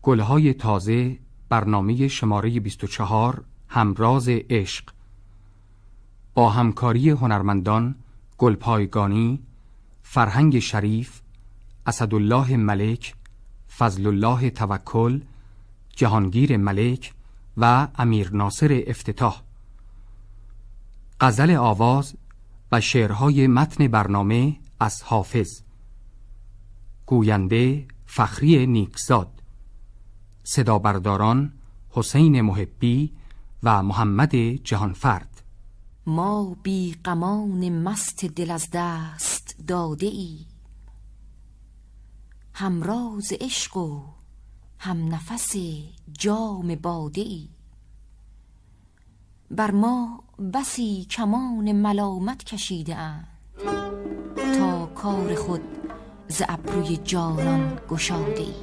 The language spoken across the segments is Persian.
گلهای تازه، برنامه شماره 24 همراز عشق، با همکاری هنرمندان گلپایگانی، فرهنگ شریف، اسدالله ملک، فضل الله توکل، جهانگیر ملک و امیر ناصر افتتاح. غزل آواز و شعرهای متن برنامه از حافظ. گوینده فخری نیکزاد. صدا برداران حسین محبی و محمد جهانفرد. ما بی غمان مست دل از دست داده ای، همراز عشق و هم نفس جام باده ای. بر ما بسی کمان ملامت کشیده اند، تا کار خود ز ابروی جانان گشاده ای.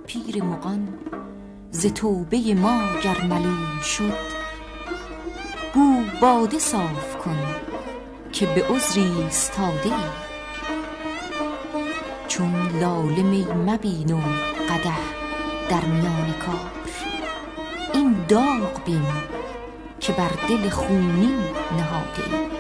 پیر مغان ز توبه ما گر ملول شد، گو باده صاف کن که به عذری ایستاده ای. چون لاله می مبین و قدح در میان کار، این داغ بین که بر دل خونین نهاده ای.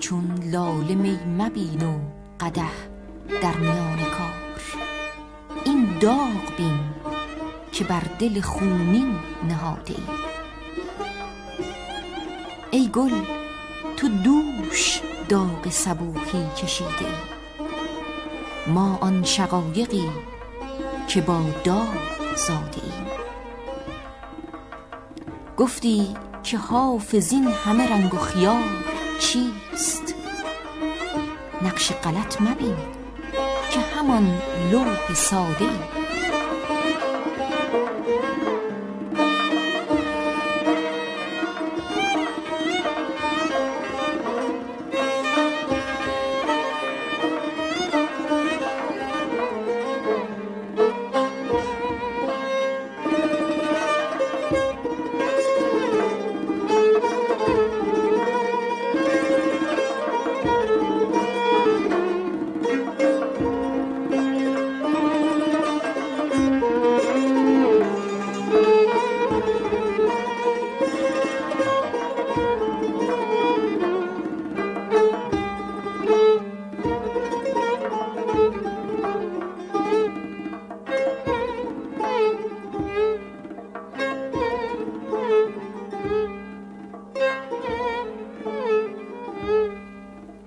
چون لاله می مبین و قدح در میان کار. این داغ بین که بر دل خونین نهاده ای. ای گل تو دوش داغ صبوحی کشیده ای، ما آن شقایقی که با داغ زاده ایم. گفتی که حافظ این همه رنگ و خیال چیست؟ نقش غلط مبین که همان لوح ساده ای.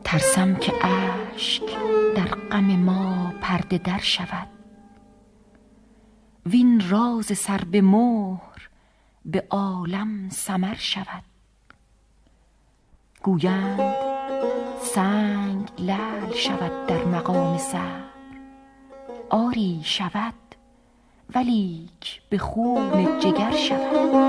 ترسم که اشک در غم ما پرده در شود، وین راز سر به مهر به عالم سمر شود. گویند سنگ لعل شود در مقام صبر، آری شود ولیک به خون جگر شود.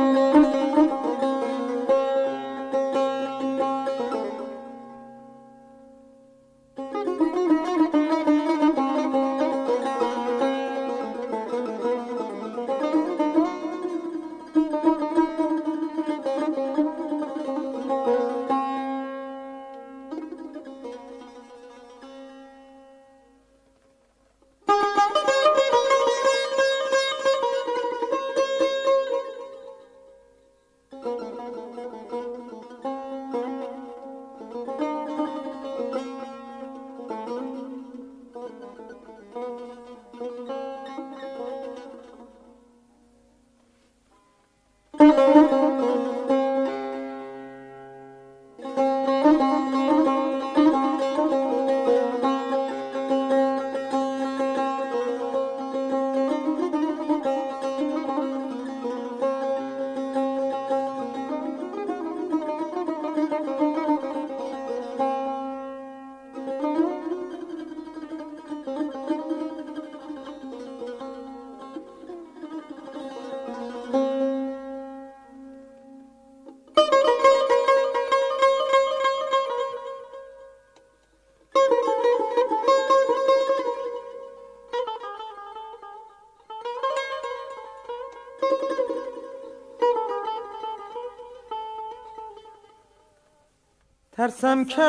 ترسم که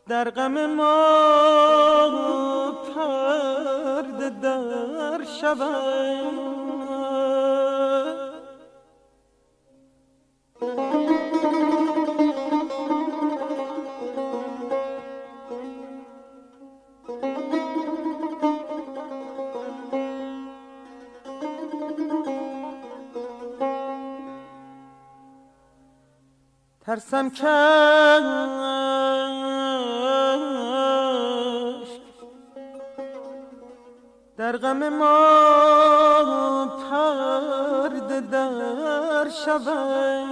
در غم ما پرده در شود. ترسم که در غم ما پرده در شود،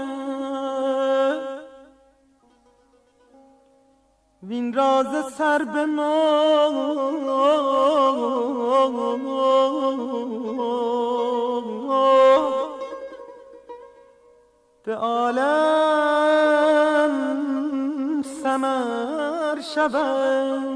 وین راز سر به ما به عالم سمر شود.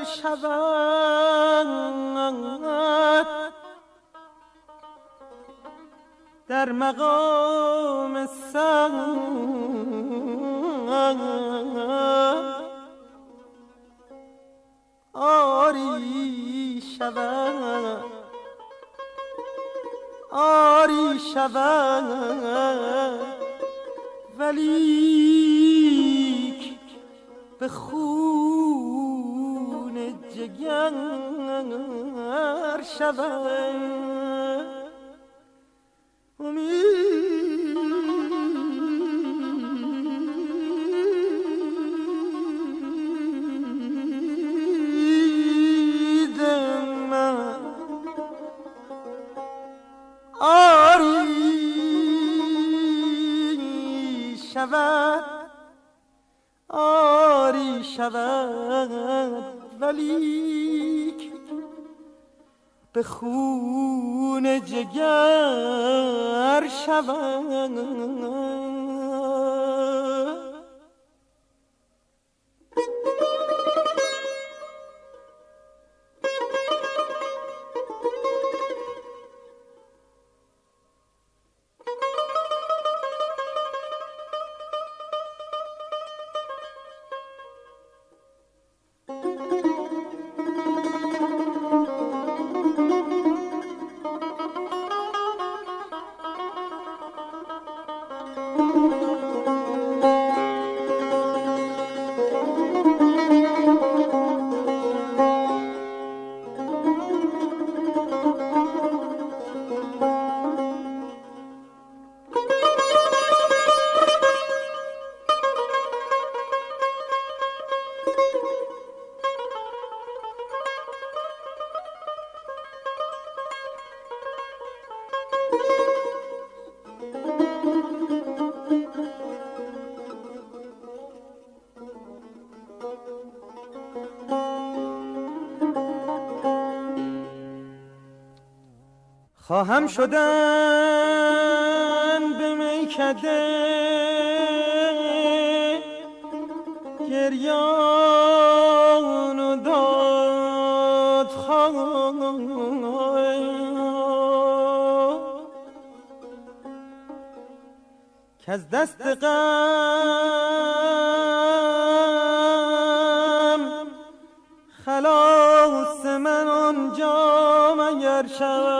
شود در مقام آری شود آری شود ولیک به خون جگر شود امید من آری شود آری شود ولیک به خون جگر شود خواهم شدن به میکده گریان و دادخواه که از دست غم خلاص من آنجا مگر شود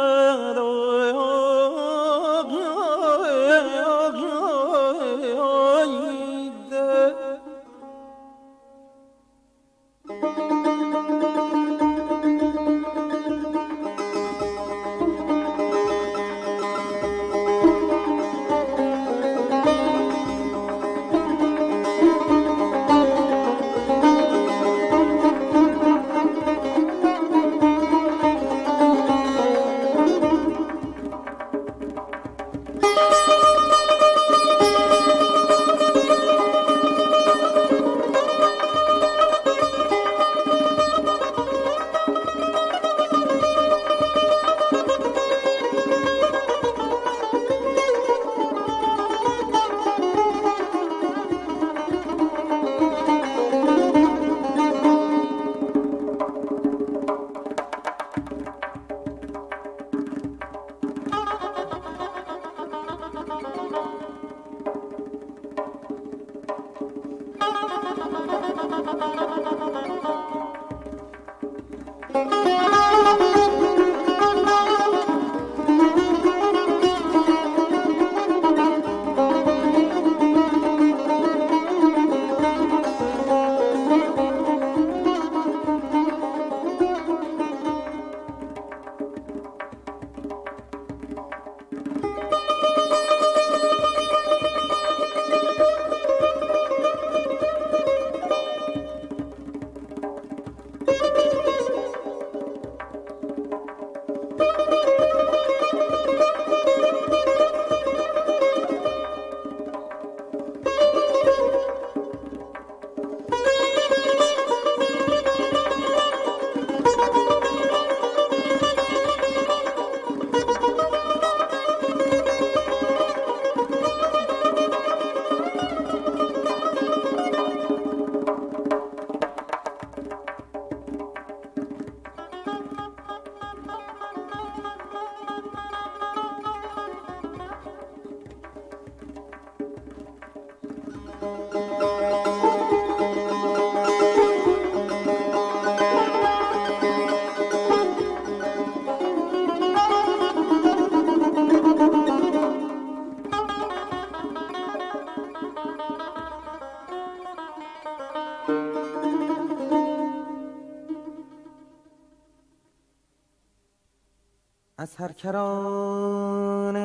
از هر کرانه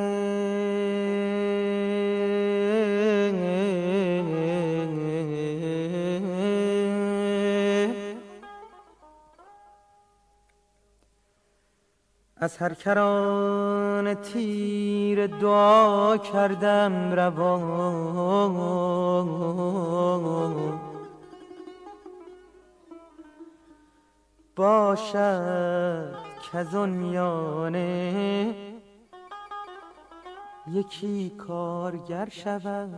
از هر کران تیر دعا کردم روان باشد کز آن میانه یکی کارگر شود.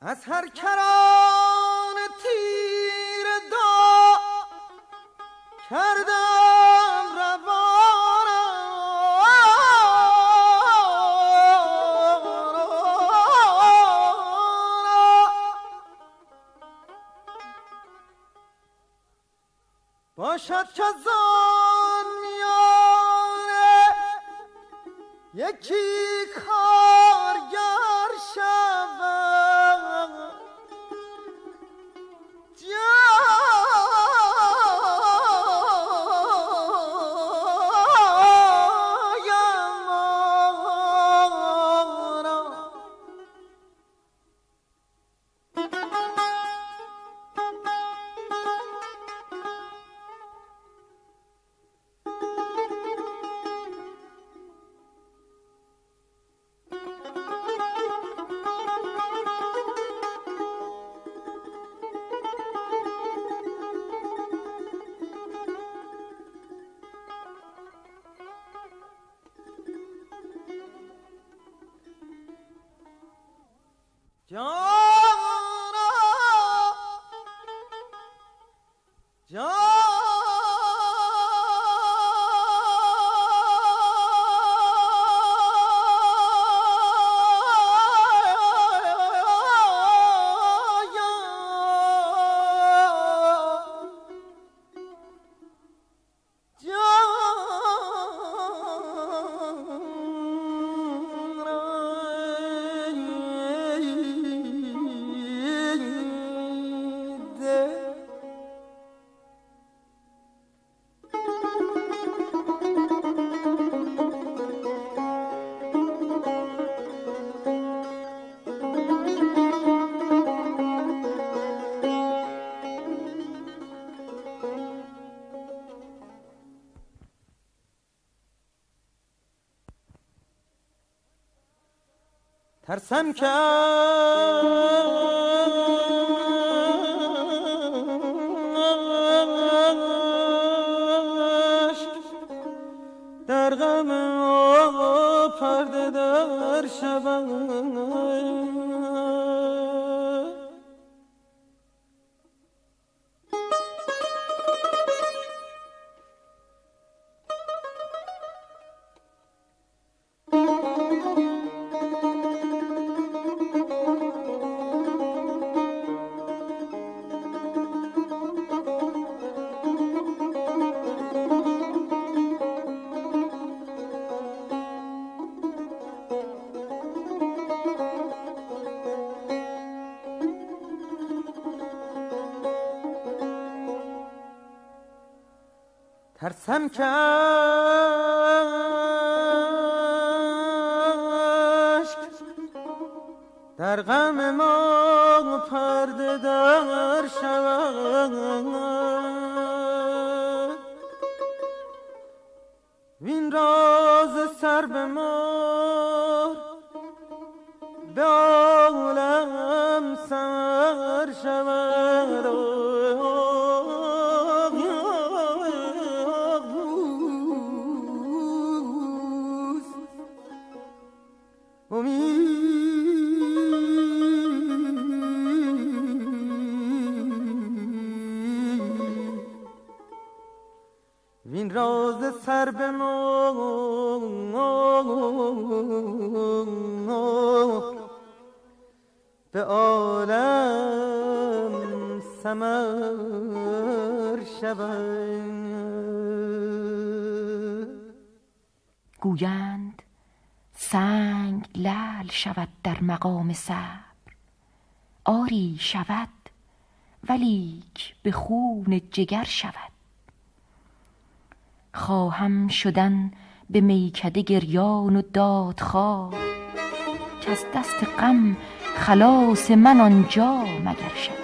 از هر کران تیر دا کردم روانم باشد که زان میانه یکی کارگر شود. ترسم که در غم پرده در شبم ترسم که اشک در غم ما پرده دار شود، وین راز سر به مار به عالم سر شود. وین راز سر به به عالم سمر شود. گویند سنگ لعل شود در مقام صبر، آری شود ولیک به خون جگر شود. خواهم شدن به میکده گریان و دادخواه، که از دست غم خلاص من آنجا مگر شود.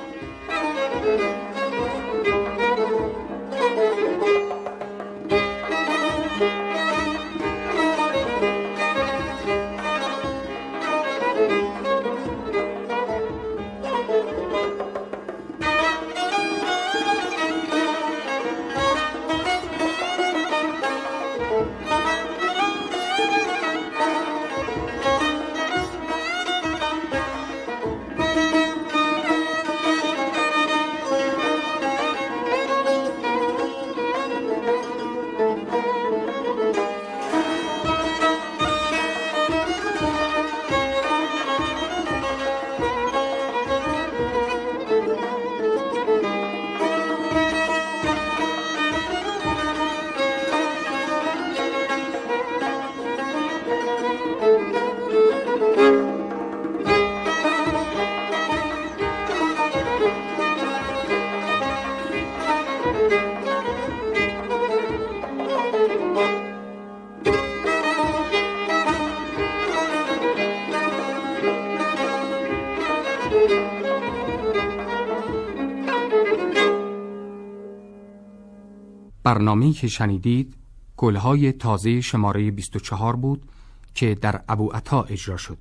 برنامه‌ای که شنیدید گلهای تازه شماره 24 بود که در ابوعطا اجرا شد.